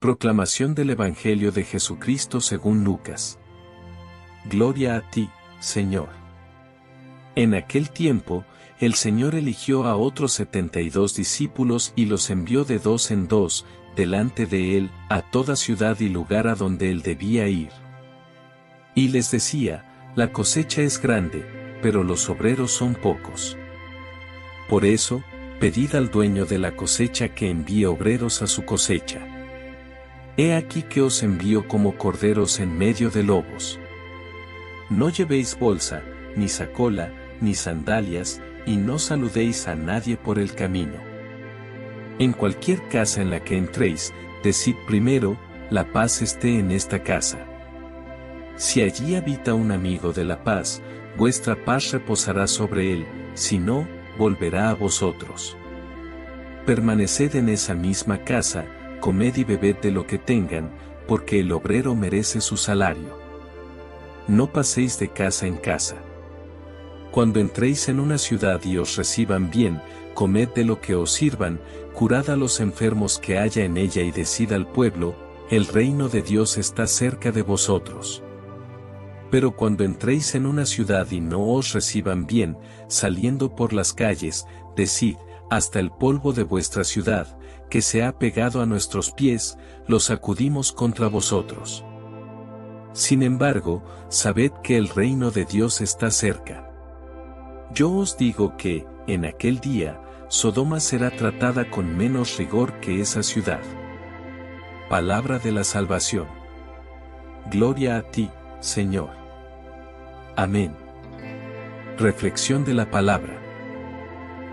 Proclamación del Evangelio de Jesucristo según Lucas. Gloria a ti, Señor. En aquel tiempo, el Señor eligió a otros 72 discípulos y los envió de dos en dos, delante de él, a toda ciudad y lugar a donde él debía ir. Y les decía, la cosecha es grande, pero los obreros son pocos. Por eso, pedid al dueño de la cosecha que envíe obreros a su cosecha. He aquí que os envío como corderos en medio de lobos. No llevéis bolsa, ni sacola, ni sandalias, y no saludéis a nadie por el camino. En cualquier casa en la que entréis, decid primero, la paz esté en esta casa. Si allí habita un amigo de la paz, vuestra paz reposará sobre él, si no, volverá a vosotros. Permaneced en esa misma casa, comed y bebed de lo que tengan, porque el obrero merece su salario. No paséis de casa en casa. Cuando entréis en una ciudad y os reciban bien, comed de lo que os sirvan, curad a los enfermos que haya en ella y decid al pueblo, el reino de Dios está cerca de vosotros. Pero cuando entréis en una ciudad y no os reciban bien, saliendo por las calles, decid, hasta el polvo de vuestra ciudad, que se ha pegado a nuestros pies, lo sacudimos contra vosotros. Sin embargo, sabed que el reino de Dios está cerca. Yo os digo que, en aquel día, Sodoma será tratada con menos rigor que esa ciudad. Palabra de la salvación. Gloria a ti, Señor. Amén. Reflexión de la palabra.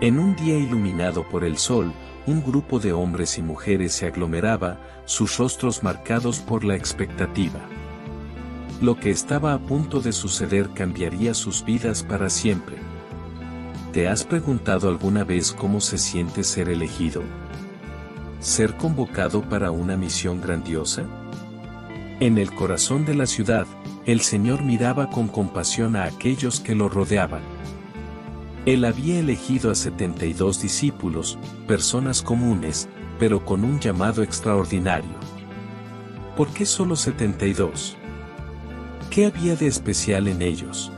En un día iluminado por el sol, un grupo de hombres y mujeres se aglomeraba, sus rostros marcados por la expectativa. Lo que estaba a punto de suceder cambiaría sus vidas para siempre. ¿Te has preguntado alguna vez cómo se siente ser elegido? ¿Ser convocado para una misión grandiosa? En el corazón de la ciudad, el Señor miraba con compasión a aquellos que lo rodeaban. Él había elegido a 72 discípulos, personas comunes, pero con un llamado extraordinario. ¿Por qué solo 72? ¿Qué había de especial en ellos?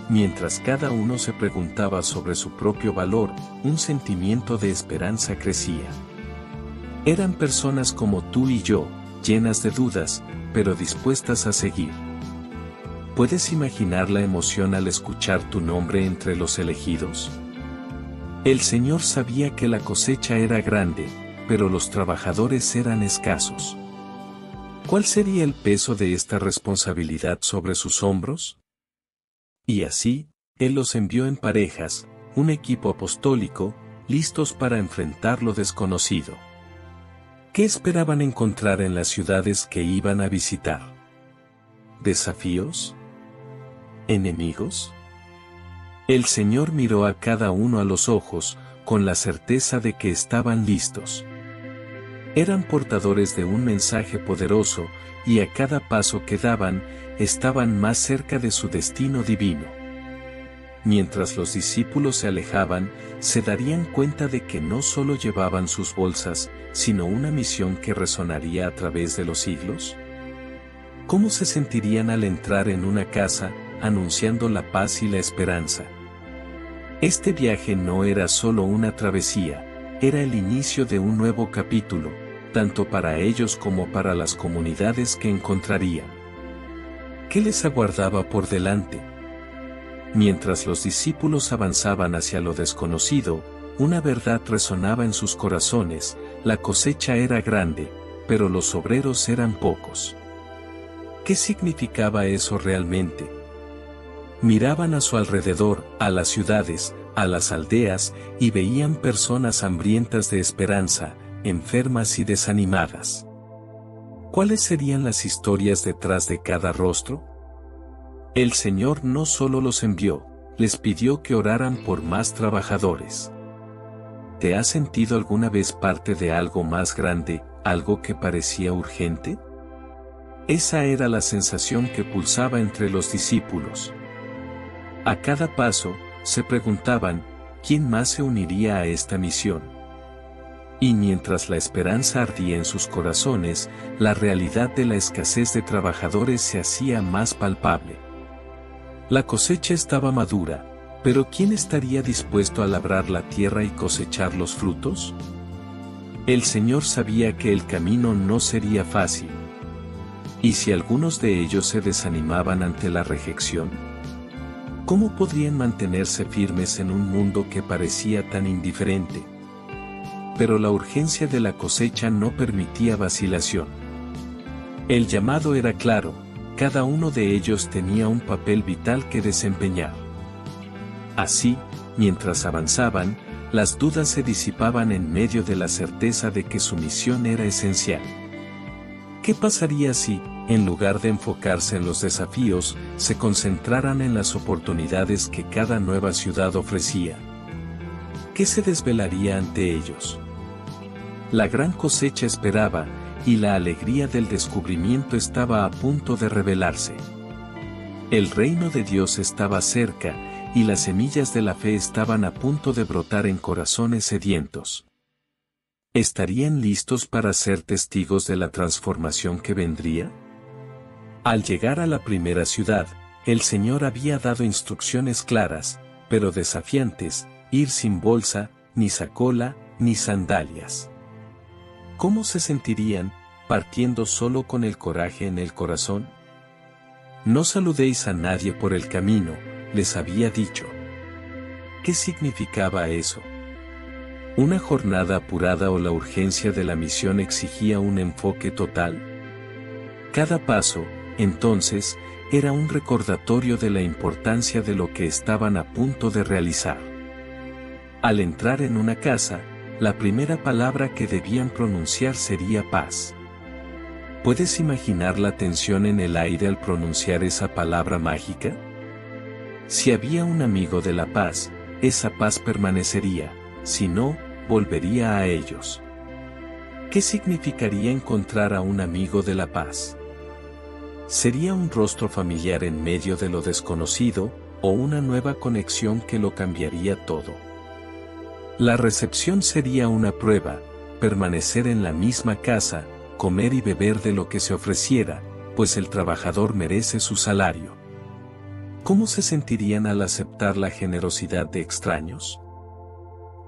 Mientras cada uno se preguntaba sobre su propio valor, un sentimiento de esperanza crecía. Eran personas como tú y yo, llenas de dudas, pero dispuestas a seguir. ¿Puedes imaginar la emoción al escuchar tu nombre entre los elegidos? El Señor sabía que la cosecha era grande, pero los trabajadores eran escasos. ¿Cuál sería el peso de esta responsabilidad sobre sus hombros? Y así, Él los envió en parejas, un equipo apostólico, listos para enfrentar lo desconocido. ¿Qué esperaban encontrar en las ciudades que iban a visitar? ¿Desafíos? ¿Enemigos? El Señor miró a cada uno a los ojos, con la certeza de que estaban listos. Eran portadores de un mensaje poderoso, y a cada paso que daban, estaban más cerca de su destino divino. Mientras los discípulos se alejaban, se darían cuenta de que no solo llevaban sus bolsas, sino una misión que resonaría a través de los siglos. ¿Cómo se sentirían al entrar en una casa, anunciando la paz y la esperanza? Este viaje no era solo una travesía, era el inicio de un nuevo capítulo, tanto para ellos como para las comunidades que encontrarían. ¿Qué les aguardaba por delante? Mientras los discípulos avanzaban hacia lo desconocido, una verdad resonaba en sus corazones: la cosecha era grande, pero los obreros eran pocos. ¿Qué significaba eso realmente? Miraban a su alrededor, a las ciudades, a las aldeas, y veían personas hambrientas de esperanza, enfermas y desanimadas. ¿Cuáles serían las historias detrás de cada rostro? El Señor no solo los envió, les pidió que oraran por más trabajadores. ¿Te has sentido alguna vez parte de algo más grande, algo que parecía urgente? Esa era la sensación que pulsaba entre los discípulos. A cada paso, se preguntaban, ¿quién más se uniría a esta misión? Y mientras la esperanza ardía en sus corazones, la realidad de la escasez de trabajadores se hacía más palpable. La cosecha estaba madura, pero ¿quién estaría dispuesto a labrar la tierra y cosechar los frutos? El Señor sabía que el camino no sería fácil. ¿Y si algunos de ellos se desanimaban ante la rejección? ¿Cómo podrían mantenerse firmes en un mundo que parecía tan indiferente? Pero la urgencia de la cosecha no permitía vacilación. El llamado era claro, cada uno de ellos tenía un papel vital que desempeñar. Así, mientras avanzaban, las dudas se disipaban en medio de la certeza de que su misión era esencial. ¿Qué pasaría si, en lugar de enfocarse en los desafíos, se concentraran en las oportunidades que cada nueva ciudad ofrecía? ¿Qué se desvelaría ante ellos? La gran cosecha esperaba, y la alegría del descubrimiento estaba a punto de revelarse. El reino de Dios estaba cerca, y las semillas de la fe estaban a punto de brotar en corazones sedientos. ¿Estarían listos para ser testigos de la transformación que vendría? Al llegar a la primera ciudad, el Señor había dado instrucciones claras, pero desafiantes: ir sin bolsa, ni sacola, ni sandalias. ¿Cómo se sentirían, partiendo solo con el coraje en el corazón? No saludéis a nadie por el camino, les había dicho. ¿Qué significaba eso? ¿Una jornada apurada o la urgencia de la misión exigía un enfoque total? Cada paso, entonces, era un recordatorio de la importancia de lo que estaban a punto de realizar. Al entrar en una casa, la primera palabra que debían pronunciar sería paz. ¿Puedes imaginar la tensión en el aire al pronunciar esa palabra mágica? Si había un amigo de la paz, esa paz permanecería, si no, volvería a ellos. ¿Qué significaría encontrar a un amigo de la paz? ¿Sería un rostro familiar en medio de lo desconocido, o una nueva conexión que lo cambiaría todo? La recepción sería una prueba: permanecer en la misma casa, comer y beber de lo que se ofreciera, pues el trabajador merece su salario. ¿Cómo se sentirían al aceptar la generosidad de extraños?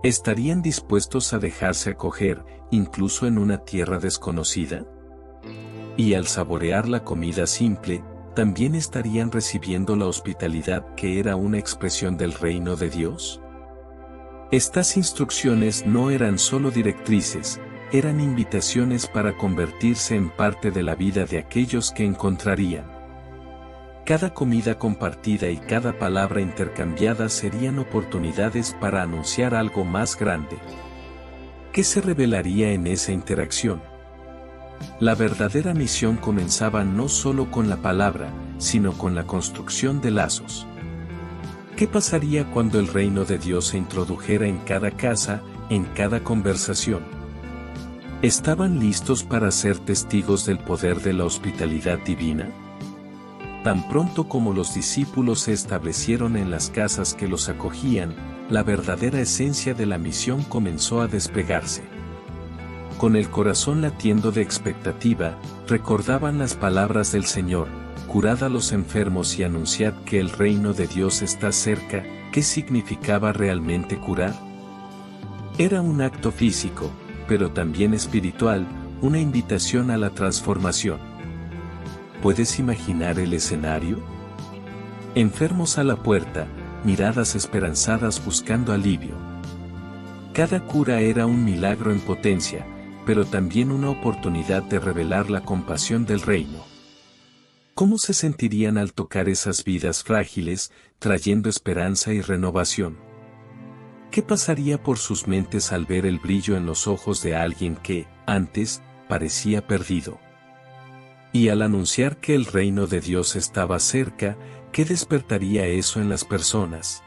¿Estarían dispuestos a dejarse acoger, incluso en una tierra desconocida? Y al saborear la comida simple, ¿también estarían recibiendo la hospitalidad que era una expresión del reino de Dios? Estas instrucciones no eran solo directrices, eran invitaciones para convertirse en parte de la vida de aquellos que encontrarían. Cada comida compartida y cada palabra intercambiada serían oportunidades para anunciar algo más grande. ¿Qué se revelaría en esa interacción? La verdadera misión comenzaba no solo con la palabra, sino con la construcción de lazos. ¿Qué pasaría cuando el reino de Dios se introdujera en cada casa, en cada conversación? ¿Estaban listos para ser testigos del poder de la hospitalidad divina? Tan pronto como los discípulos se establecieron en las casas que los acogían, la verdadera esencia de la misión comenzó a despegarse. Con el corazón latiendo de expectativa, recordaban las palabras del Señor: curad a los enfermos y anunciad que el reino de Dios está cerca. ¿Qué significaba realmente curar? Era un acto físico, pero también espiritual, una invitación a la transformación. ¿Puedes imaginar el escenario? Enfermos a la puerta, miradas esperanzadas buscando alivio. Cada cura era un milagro en potencia, pero también una oportunidad de revelar la compasión del reino. ¿Cómo se sentirían al tocar esas vidas frágiles, trayendo esperanza y renovación? ¿Qué pasaría por sus mentes al ver el brillo en los ojos de alguien que, antes, parecía perdido? Y al anunciar que el reino de Dios estaba cerca, ¿qué despertaría eso en las personas?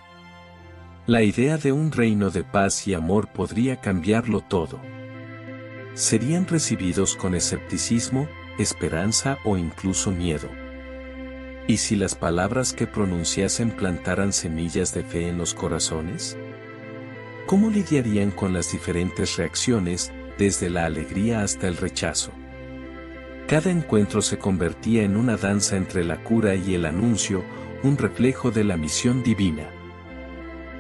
La idea de un reino de paz y amor podría cambiarlo todo. ¿Serían recibidos con escepticismo, esperanza o incluso miedo? ¿Y si las palabras que pronunciasen plantaran semillas de fe en los corazones? ¿Cómo lidiarían con las diferentes reacciones, desde la alegría hasta el rechazo? Cada encuentro se convertía en una danza entre la cura y el anuncio, un reflejo de la misión divina.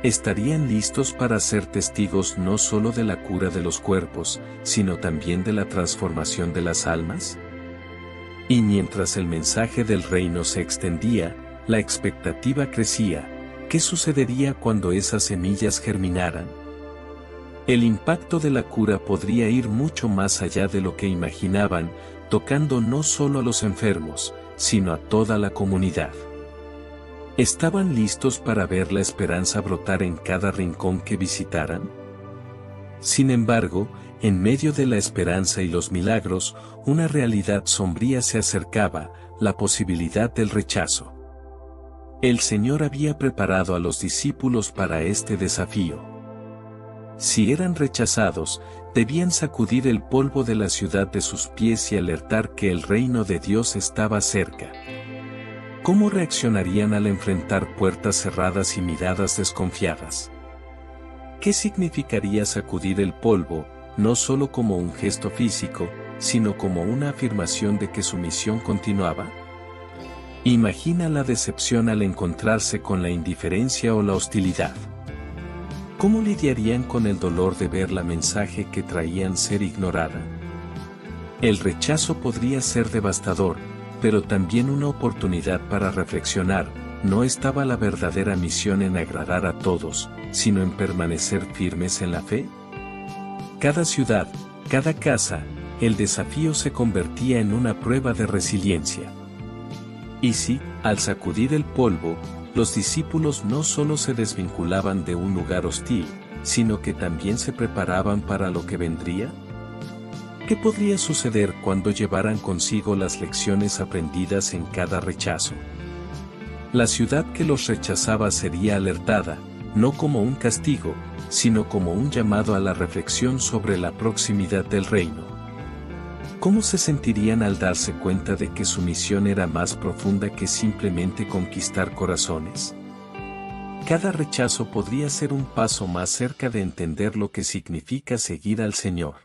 ¿Estarían listos para ser testigos no solo de la cura de los cuerpos, sino también de la transformación de las almas? Y mientras el mensaje del reino se extendía, la expectativa crecía. ¿Qué sucedería cuando esas semillas germinaran? El impacto de la cura podría ir mucho más allá de lo que imaginaban, tocando no solo a los enfermos, sino a toda la comunidad. ¿Estaban listos para ver la esperanza brotar en cada rincón que visitaran? Sin embargo, en medio de la esperanza y los milagros, una realidad sombría se acercaba, la posibilidad del rechazo. El Señor había preparado a los discípulos para este desafío. Si eran rechazados, debían sacudir el polvo de la ciudad de sus pies y alertar que el reino de Dios estaba cerca. ¿Cómo reaccionarían al enfrentar puertas cerradas y miradas desconfiadas? ¿Qué significaría sacudir el polvo, no solo como un gesto físico, sino como una afirmación de que su misión continuaba? Imagina la decepción al encontrarse con la indiferencia o la hostilidad. ¿Cómo lidiarían con el dolor de ver la mensaje que traían ser ignorada? El rechazo podría ser devastador, pero también una oportunidad para reflexionar. ¿No estaba la verdadera misión en agradar a todos, sino en permanecer firmes en la fe? Cada ciudad, cada casa, el desafío se convertía en una prueba de resiliencia. Y si, al sacudir el polvo, los discípulos no solo se desvinculaban de un lugar hostil, sino que también se preparaban para lo que vendría? ¿Qué podría suceder cuando llevaran consigo las lecciones aprendidas en cada rechazo? La ciudad que los rechazaba sería alertada, no como un castigo, sino como un llamado a la reflexión sobre la proximidad del reino. ¿Cómo se sentirían al darse cuenta de que su misión era más profunda que simplemente conquistar corazones? Cada rechazo podría ser un paso más cerca de entender lo que significa seguir al Señor.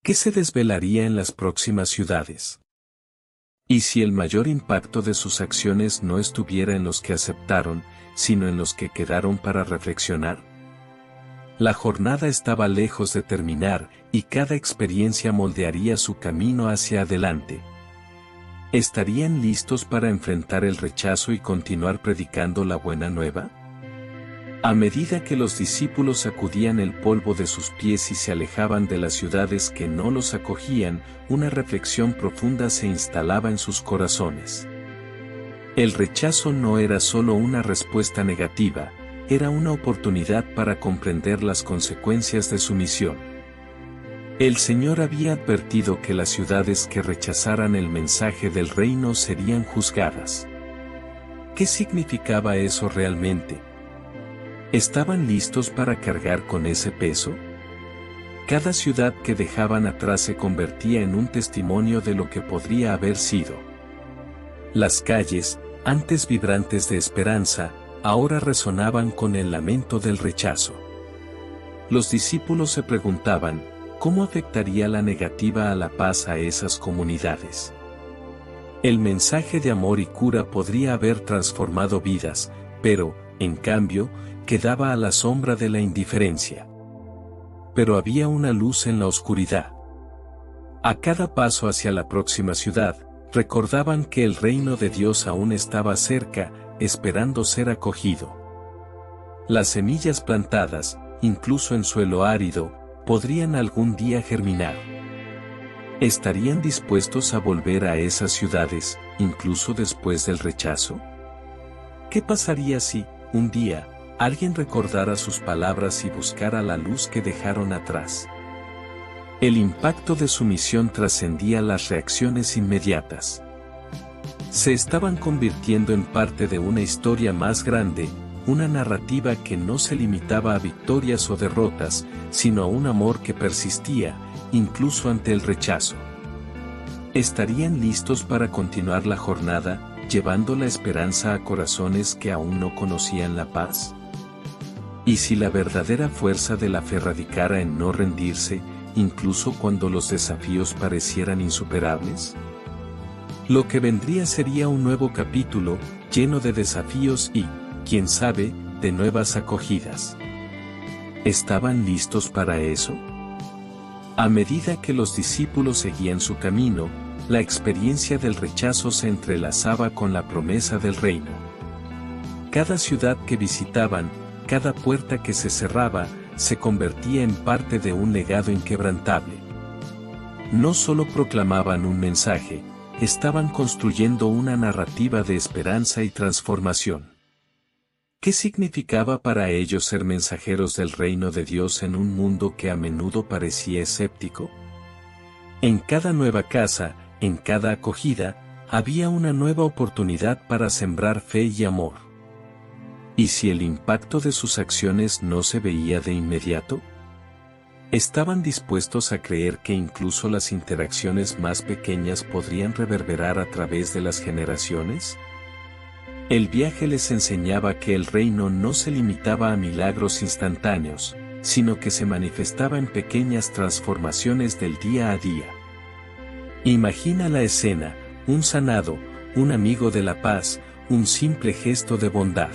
¿Qué se desvelaría en las próximas ciudades? ¿Y si el mayor impacto de sus acciones no estuviera en los que aceptaron, sino en los que quedaron para reflexionar? La jornada estaba lejos de terminar, y cada experiencia moldearía su camino hacia adelante. ¿Estarían listos para enfrentar el rechazo y continuar predicando la buena nueva? A medida que los discípulos sacudían el polvo de sus pies y se alejaban de las ciudades que no los acogían, una reflexión profunda se instalaba en sus corazones. El rechazo no era solo una respuesta negativa, era una oportunidad para comprender las consecuencias de su misión. El Señor había advertido que las ciudades que rechazaran el mensaje del reino serían juzgadas. ¿Qué significaba eso realmente? ¿Estaban listos para cargar con ese peso? Cada ciudad que dejaban atrás se convertía en un testimonio de lo que podría haber sido. Las calles, antes vibrantes de esperanza, ahora resonaban con el lamento del rechazo. Los discípulos se preguntaban, ¿cómo afectaría la negativa a la paz a esas comunidades? El mensaje de amor y cura podría haber transformado vidas, pero, en cambio, quedaba a la sombra de la indiferencia. Pero había una luz en la oscuridad. A cada paso hacia la próxima ciudad, recordaban que el reino de Dios aún estaba cerca, esperando ser acogido. Las semillas plantadas, incluso en suelo árido, podrían algún día germinar. ¿Estarían dispuestos a volver a esas ciudades, incluso después del rechazo? ¿Qué pasaría si, un día, alguien recordara sus palabras y buscara la luz que dejaron atrás? El impacto de su misión trascendía las reacciones inmediatas. Se estaban convirtiendo en parte de una historia más grande, una narrativa que no se limitaba a victorias o derrotas, sino a un amor que persistía, incluso ante el rechazo. ¿Estarían listos para continuar la jornada, llevando la esperanza a corazones que aún no conocían la paz? ¿Y si la verdadera fuerza de la fe radicara en no rendirse, incluso cuando los desafíos parecieran insuperables? Lo que vendría sería un nuevo capítulo, lleno de desafíos y, quién sabe, de nuevas acogidas. ¿Estaban listos para eso? A medida que los discípulos seguían su camino, la experiencia del rechazo se entrelazaba con la promesa del reino. Cada ciudad que visitaban, cada puerta que se cerraba, se convertía en parte de un legado inquebrantable. No solo proclamaban un mensaje, estaban construyendo una narrativa de esperanza y transformación. ¿Qué significaba para ellos ser mensajeros del reino de Dios en un mundo que a menudo parecía escéptico? En cada nueva casa, en cada acogida, había una nueva oportunidad para sembrar fe y amor. ¿Y si el impacto de sus acciones no se veía de inmediato? ¿Estaban dispuestos a creer que incluso las interacciones más pequeñas podrían reverberar a través de las generaciones? El viaje les enseñaba que el reino no se limitaba a milagros instantáneos, sino que se manifestaba en pequeñas transformaciones del día a día. Imagina la escena: un sanado, un amigo de la paz, un simple gesto de bondad.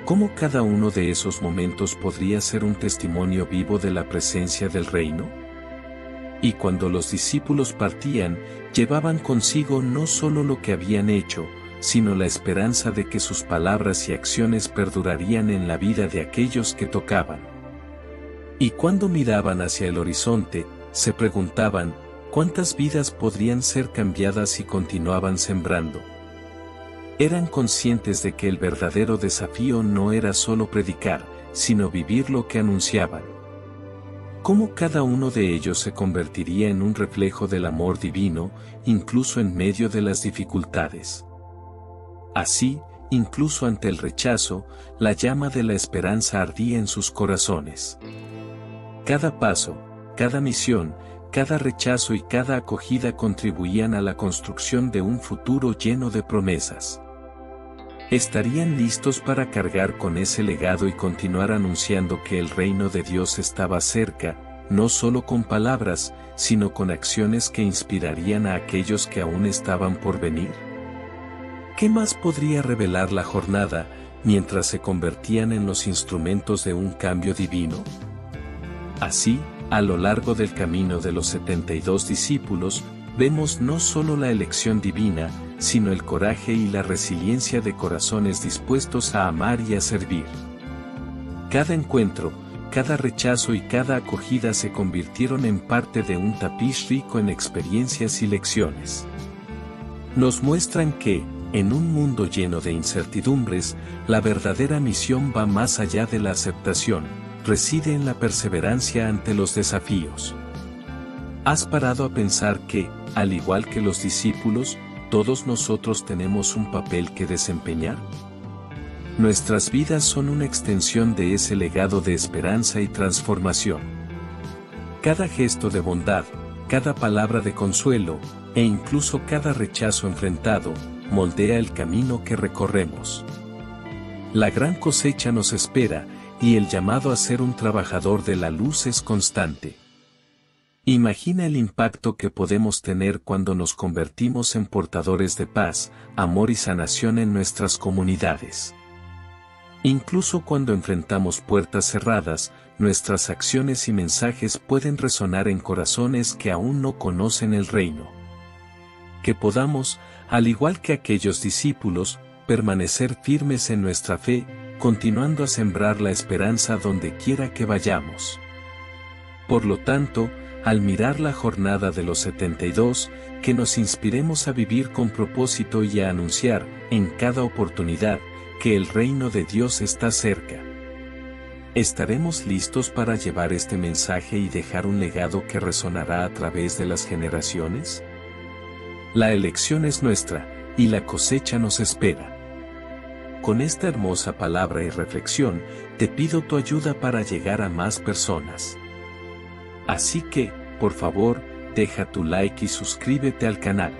¿Cómo cada uno de esos momentos podría ser un testimonio vivo de la presencia del reino? Y cuando los discípulos partían, llevaban consigo no solo lo que habían hecho, sino la esperanza de que sus palabras y acciones perdurarían en la vida de aquellos que tocaban. Y cuando miraban hacia el horizonte, se preguntaban, ¿cuántas vidas podrían ser cambiadas si continuaban sembrando? Eran conscientes de que el verdadero desafío no era solo predicar, sino vivir lo que anunciaban. ¿Cómo cada uno de ellos se convertiría en un reflejo del amor divino, incluso en medio de las dificultades? Así, incluso ante el rechazo, la llama de la esperanza ardía en sus corazones. Cada paso, cada misión, cada rechazo y cada acogida contribuían a la construcción de un futuro lleno de promesas. Estarían listos para cargar con ese legado y continuar anunciando que el reino de Dios estaba cerca, no solo con palabras, sino con acciones que inspirarían a aquellos que aún estaban por venir. ¿Qué más podría revelar la jornada, mientras se convertían en los instrumentos de un cambio divino? Así, a lo largo del camino de los 72 discípulos, vemos no solo la elección divina, sino el coraje y la resiliencia de corazones dispuestos a amar y a servir. Cada encuentro, cada rechazo y cada acogida se convirtieron en parte de un tapiz rico en experiencias y lecciones. Nos muestran que, en un mundo lleno de incertidumbres, la verdadera misión va más allá de la aceptación, reside en la perseverancia ante los desafíos. ¿Has parado a pensar que, al igual que los discípulos, todos nosotros tenemos un papel que desempeñar? Nuestras vidas son una extensión de ese legado de esperanza y transformación. Cada gesto de bondad, cada palabra de consuelo, e incluso cada rechazo enfrentado, moldea el camino que recorremos. La gran cosecha nos espera, y el llamado a ser un trabajador de la luz es constante. Imagina el impacto que podemos tener cuando nos convertimos en portadores de paz, amor y sanación en nuestras comunidades. Incluso cuando enfrentamos puertas cerradas, nuestras acciones y mensajes pueden resonar en corazones que aún no conocen el reino. Que podamos, al igual que aquellos discípulos, permanecer firmes en nuestra fe, continuando a sembrar la esperanza donde quiera que vayamos. Por lo tanto, al mirar la jornada de los 72, que nos inspiremos a vivir con propósito y a anunciar, en cada oportunidad, que el reino de Dios está cerca. ¿Estaremos listos para llevar este mensaje y dejar un legado que resonará a través de las generaciones? La elección es nuestra, y la cosecha nos espera. Con esta hermosa palabra y reflexión, te pido tu ayuda para llegar a más personas. Así que, por favor, deja tu like y suscríbete al canal.